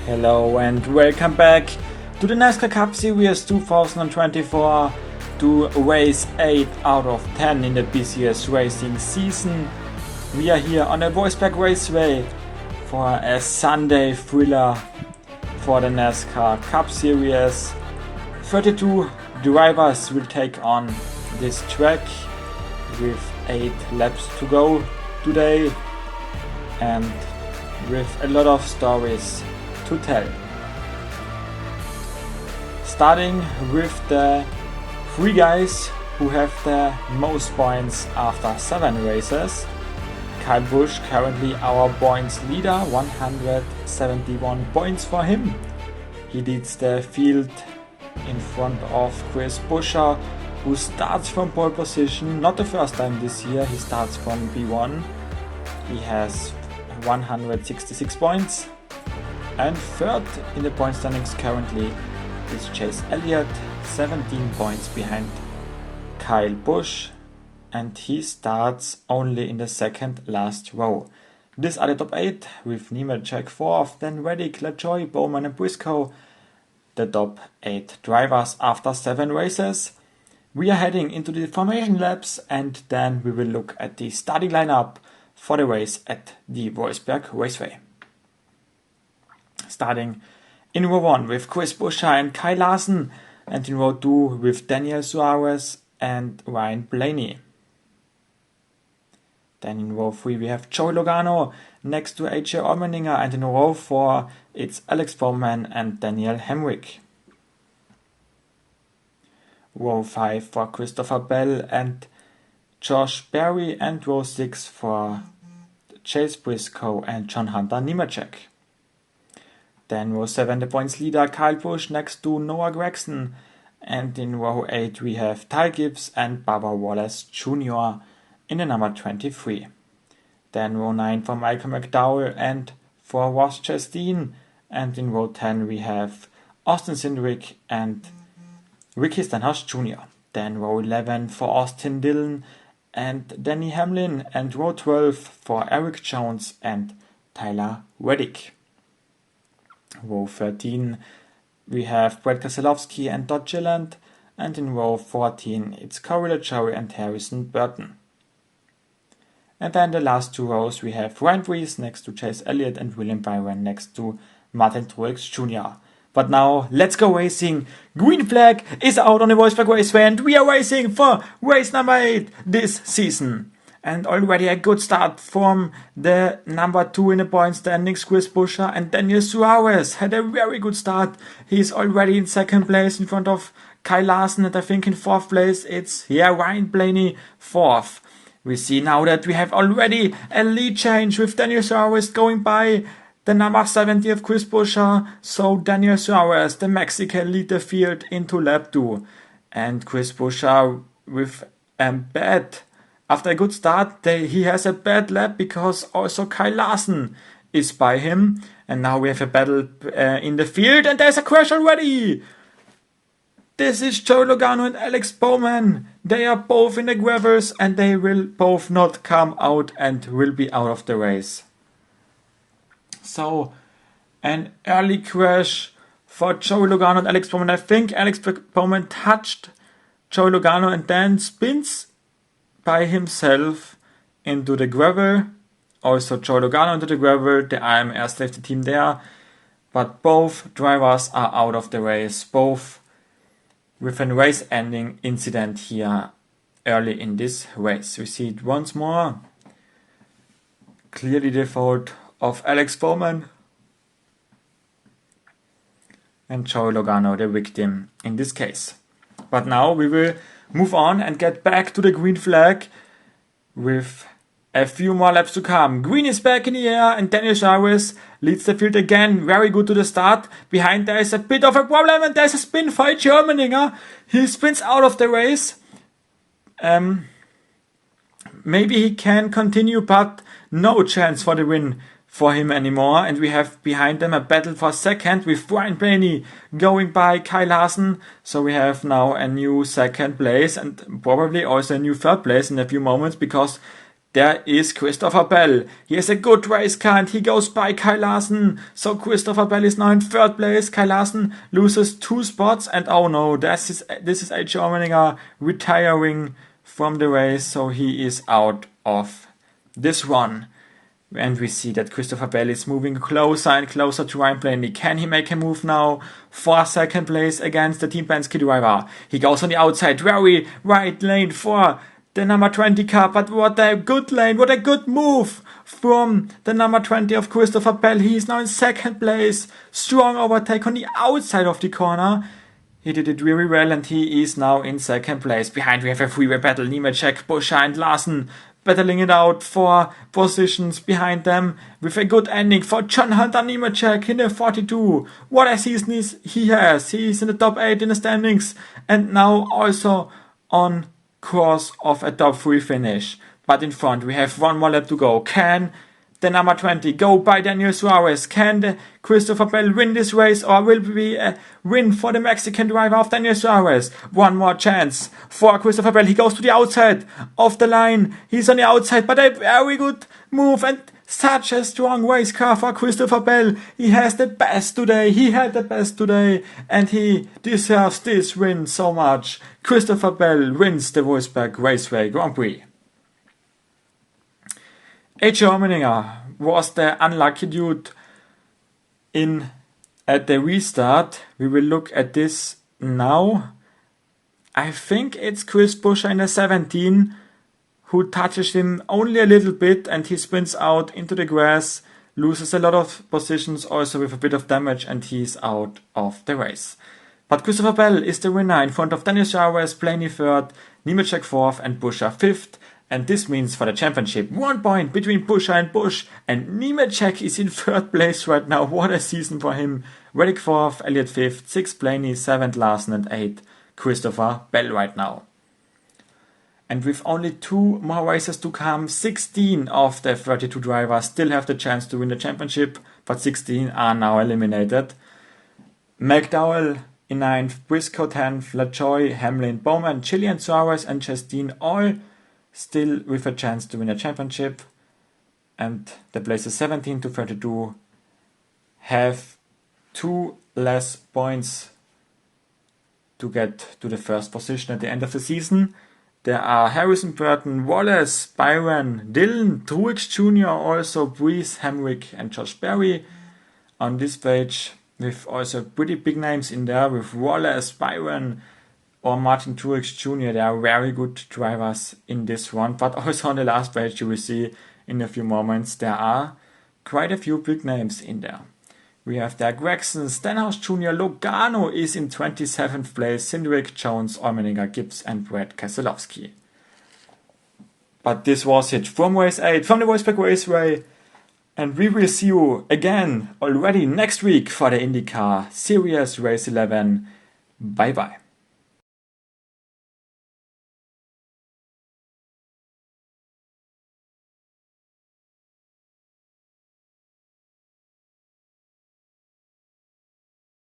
Hello and welcome back to the NASCAR Cup Series 2024 to race 8 out of 10 in the BCS racing season. We are here on the Wolfsberg Raceway for a Sunday thriller for the NASCAR Cup Series. 32 drivers will take on this track with 8 laps to go today and with a lot of stories to tell. Starting with the 3 guys who have the most points after 7 races. Kyle Busch, currently our points leader, 171 points for him. He leads the field in front of Chris Buescher, who starts from pole position, not the first time this year, he starts from B1. He has 166 points. And third in the point standings currently is Chase Elliott, 17 points behind Kyle Busch, and he starts only in the second last row. These are the top 8 with Nemechek 4th, then Reddick, LaJoy, Bowman and Briscoe, the top 8 drivers after 7 races. We are heading into the formation laps and then we will look at the starting lineup for the race at the Wolfsberg Raceway. Starting in row 1 with Chris Buescher and Kyle Larson, and in row 2 with Daniel Suarez and Ryan Blaney. Then in row 3 we have Joey Logano next to AJ Allmendinger, and in row 4 it's Alex Bowman and Daniel Hemrick. Row 5 for Christopher Bell and Josh Berry, and row 6 for Chase Briscoe and John Hunter Nemechek. Then row 7 the points leader Kyle Busch next to Noah Gragson, and in row 8 we have Ty Gibbs and Bubba Wallace Jr. in the number 23. Then row 9 for Michael McDowell and for Ross Chastain, and in row 10 we have Austin Cindric and Ricky Stenhouse Jr. Then row 11 for Austin Dillon and Denny Hamlin, and row 12 for Eric Jones and Tyler Reddick. Row 13 we have Brad Keselowski and Todd Gilliland, and in row 14 it's Corey LaJoy and Harrison Burton. And then the last 2 rows we have Ryan Preece next to Chase Elliott and William Byron next to Martin Truex Jr. But now let's go racing. Green flag is out on the Wolfsberg Raceway and we are racing for race number 8 this season. And already a good start from the number 2 in the point standings, Chris Buescher, and Daniel Suarez had a very good start. He's already in second place in front of Kyle Larson, and I think in 4th place it's Ryan Blaney 4th. We see now that we have already a lead change with Daniel Suarez going by the number 70 of Chris Buescher. So Daniel Suarez, the Mexican, lead the field into lap 2. And Chris Buescher with after a good start, he has a bad lap because also Kyle Larson is by him. And now we have a battle in the field, and there's a crash already. This is Joey Logano and Alex Bowman. They are both in the gravels and they will both not come out and will be out of the race. So, an early crash for Joey Logano and Alex Bowman. I think Alex Bowman touched Joey Logano and then spins by himself into the gravel. Also Joey Logano into the gravel, the IM Air Safety team there. But both drivers are out of the race, both with a race-ending incident here early in this race. We see it once more. Clearly the fault of Alex Bowman. And Joey Logano, the victim in this case. But now we will move on and get back to the green flag with a few more laps to come. Green is back in the air and Daniel Suarez leads the field again. Very good to the start. Behind there is a bit of a problem and there's a spin for AJ Allmendinger. He spins out of the race. Maybe he can continue, but no chance for the win for him anymore. And we have behind them a battle for second with Ryan Blaney going by Kyle Larson. So we have now a new second place and probably also a new third place in a few moments, because there is Christopher Bell. He has a good race car and he goes by Kyle Larson. So Christopher Bell is now in third place. Kyle Larson loses 2 spots, and oh no, this is AJ Allmendinger retiring from the race, so he is out of this run. And we see that Christopher Bell is moving closer and closer to Ryan Blaney. Can he make a move now for second place against the Team Penske driver? He goes on the outside, very right lane for the number 20 car, but what a good lane, what a good move from the number 20 of Christopher Bell. He is now in second place. Strong overtake on the outside of the corner. He did it really well and he is now in second place. Behind we have a freeway battle. Nemechek, Buescher and Larson battling it out for positions behind them with a good ending for John Hunter Nemechek in the 42. What a season he has. He is in the top 8 in the standings and now also on course of a top 3 finish. But in front we have one more lap to go. Can the number 20 go by Daniel Suarez? Can the Christopher Bell win this race, or will it be a win for the Mexican driver of Daniel Suarez? One more chance for Christopher Bell. He goes to the outside of the line. He's on the outside, but a very good move and such a strong race car for Christopher Bell. He has the best today. He had the best today and he deserves this win so much. Christopher Bell wins the Wolfsberg Raceway Grand Prix. AJ Allmendinger was the unlucky dude at the restart. We will look at this now. I think it's Chris Buescher in the 17 who touches him only a little bit and he spins out into the grass, loses a lot of positions also with a bit of damage, and he's out of the race. But Christopher Bell is the winner in front of Daniel Suarez, Blaney 3rd, Nemechek 4th and Buescher 5th. And this means for the championship 1 point between Buescher and Busch, and Nemechek is in 3rd place right now. What a season for him. Reddick 4th, Elliott 5th, 6th Blaney, 7th Larson and 8th Christopher Bell right now. And with only 2 more races to come, 16 of the 32 drivers still have the chance to win the championship, but 16 are now eliminated. McDowell in 9th, Briscoe 10th, LaJoy, Hamlin, Bowman, Chillian, Suarez and Chastain all still with a chance to win a championship, and the places 17 to 32 have 2 less points to get to the first position at the end of the season. There are Harrison, Burton, Wallace, Byron, Dillon, Truex Jr., also Breeze, Hemrick and Josh Berry on this page, with also pretty big names in there with Wallace, Byron or Martin Truex Jr. They are very good drivers in this one, but also on the last page you will see in a few moments there are quite a few big names in there. We have there Gregson, Stenhouse Jr., Logano is in 27th place, Cindric, Jones, Allmendinger, Gibbs and Brad Keselowski. But this was it from race 8, from the Wolfsberg Raceway, and we will see you again already next week for the IndyCar Series Race 11. Bye bye.